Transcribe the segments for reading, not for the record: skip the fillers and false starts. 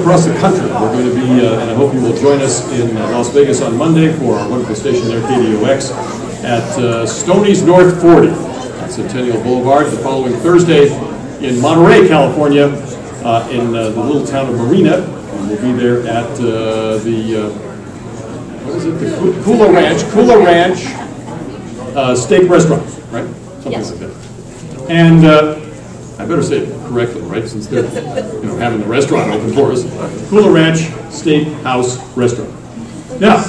across the country. We're going to be, and I hope you will join us in Las Vegas on Monday for our wonderful station there, KDOX, at Stoney's North 40 on Centennial Boulevard. The following Thursday in Monterey, California, in the little town of Marina. And we'll be there at what is it? The Kula Ranch Steak Restaurant, right? Something like that. And I better say it correctly, right? Since they're having the restaurant open for us. Kula Ranch Steak House Restaurant. Now,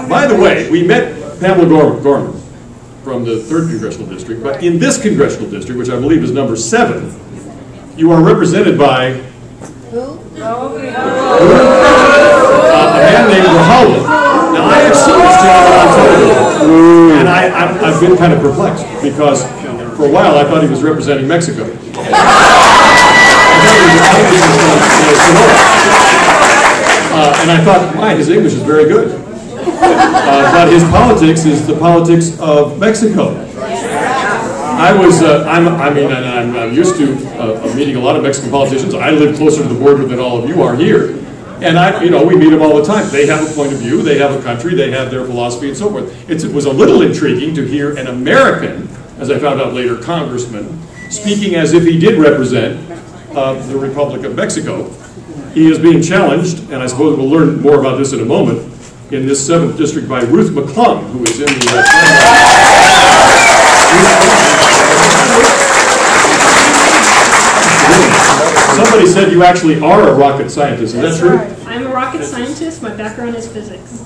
by the way, we met Pamela Gorman from the 3rd Congressional District, but in this Congressional District, which I believe is number 7, you are represented by Who? a man named Raul. Now, I have seen this gentleman on television, and I've been kind of perplexed, because for a while I thought he was representing Mexico. And I thought, my, his English is very good. But his politics is the politics of Mexico. I'm used to meeting a lot of Mexican politicians. I live closer to the border than all of you are here. And we meet them all the time. They have a point of view, they have a country, they have their philosophy and so forth. It was a little intriguing to hear an American, as I found out later, congressman, speaking as if he did represent the Republic of Mexico. He is being challenged, and I suppose we'll learn more about this in a moment, in this 7th district by Ruth McClung, who is in the Somebody said you actually are a rocket scientist. Is that true? I'm a rocket scientist. My background is physics.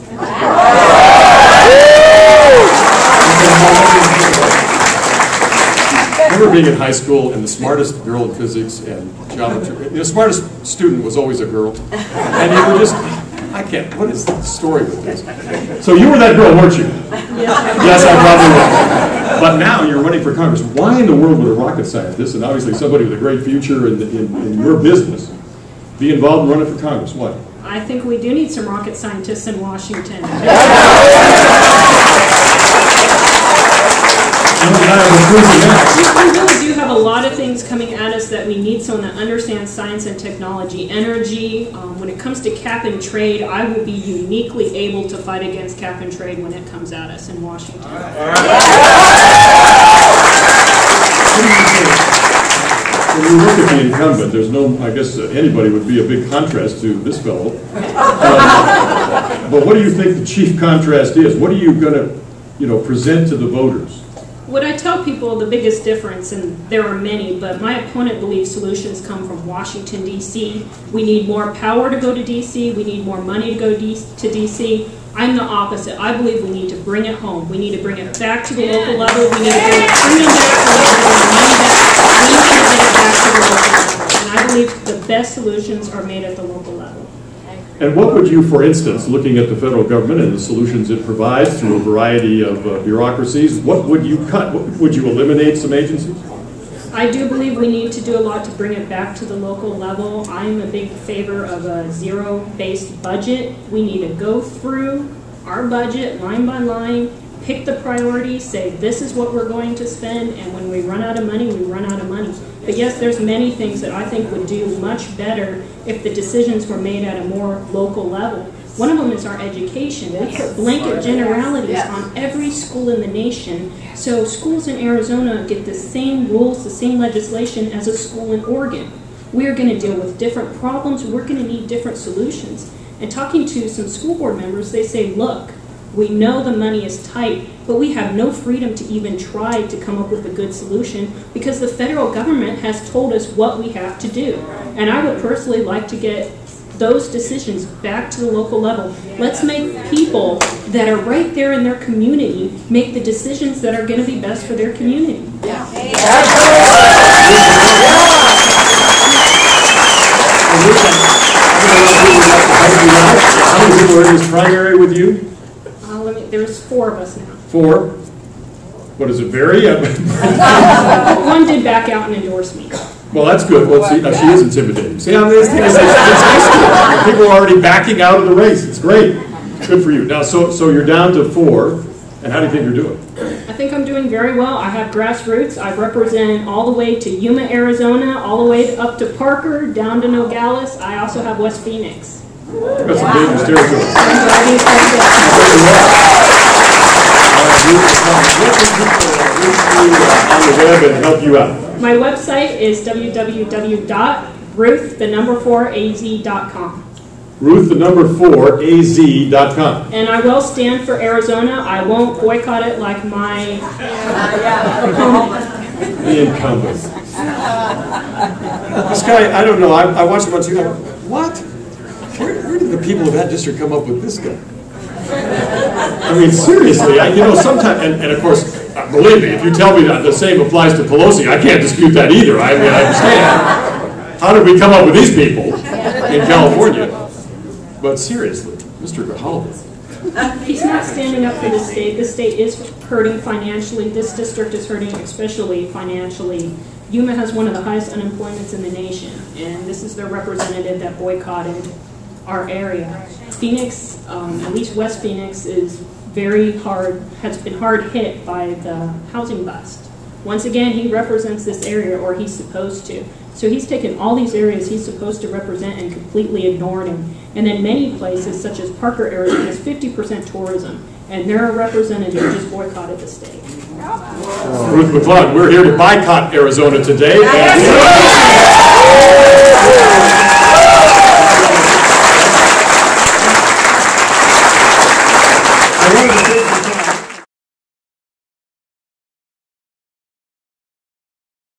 I remember being in high school, and the smartest girl in physics and geometry, the smartest student was always a girl. And you were just, I can't, what is the story with this? So you were that girl, weren't you? Yes, I probably was. But now you're running for Congress. Why in the world would a rocket scientist, and obviously somebody with a great future in your business, be involved in running for Congress? What? I think we do need some rocket scientists in Washington. We really do have a lot of things coming at us that we need someone that understands science and technology, energy. When it comes to cap and trade, I will be uniquely able to fight against cap and trade when it comes at us in Washington. When you look at the incumbent, there's no, I guess anybody would be a big contrast to this fellow. But what do you think the chief contrast is? What are you going to, present to the voters? What I tell people, the biggest difference, and there are many, but my opponent believes solutions come from Washington, D.C. We need more power to go to D.C. We need more money to go to D.C. I'm the opposite. I believe we need to bring it home. We need to bring it back to the local level. We need to bring it back to the local level. And I believe the best solutions are made at the local level. And what would you, for instance, looking at the federal government and the solutions it provides through a variety of bureaucracies, what would you cut? Would you eliminate some agencies? I do believe we need to do a lot to bring it back to the local level. I'm a big favor of a zero-based budget. We need to go through our budget line by line, pick the priorities, say this is what we're going to spend, and when we run out of money, we run out of money. But yes, there's many things that I think would do much better if the decisions were made at a more local level. One of them is our education. We put blanket generalities on every school in the nation, so schools in Arizona get the same rules, the same legislation as a school in Oregon. We're going to deal with different problems. We're going to need different solutions. And talking to some school board members, they say, look, we know the money is tight, but we have no freedom to even try to come up with a good solution because the federal government has told us what we have to do. And I would personally like to get those decisions back to the local level. Let's make people that are right there in their community make the decisions that are going to be best for their community. How many people are in this primary with you? There's 4 of us now. 4? What does it vary? One did back out and endorse me. Well, that's good. Well, see, she is intimidating. See, I mean, it's high school. People are already backing out of the race. It's great. Good for you. Now, so you're down to 4, and how do you think you're doing? I think I'm doing very well. I have grassroots. I represent all the way to Yuma, Arizona, all the way up to Parker, down to Nogales. I also have West Phoenix. That's a dangerous territory. On the web and help you out. My website is www.ruth4az.com. Ruth4az.com. And I will stand for Arizona. I won't boycott it like my opponent. The incumbent. This guy, I don't know. I watched him on TV. What? Where did the people of that district come up with this guy? I mean, seriously, sometimes, and of course, believe me, if you tell me that the same applies to Pelosi, I can't dispute that either. I mean, I understand. How did we come up with these people in California? But seriously, Mr. Grijalva. He's not standing up for the state. The state is hurting financially. This district is hurting especially financially. Yuma has one of the highest unemployments in the nation, and this is their representative that boycotted our area. Phoenix, at least West Phoenix, is has been hard hit by the housing bust. Once again, he represents this area, or he's supposed to. So he's taken all these areas he's supposed to represent and completely ignored them. And then many places, such as Parker, Arizona, has 50% tourism, and their representative just boycotted the state. Ruth McClung, we're here to boycott Arizona today.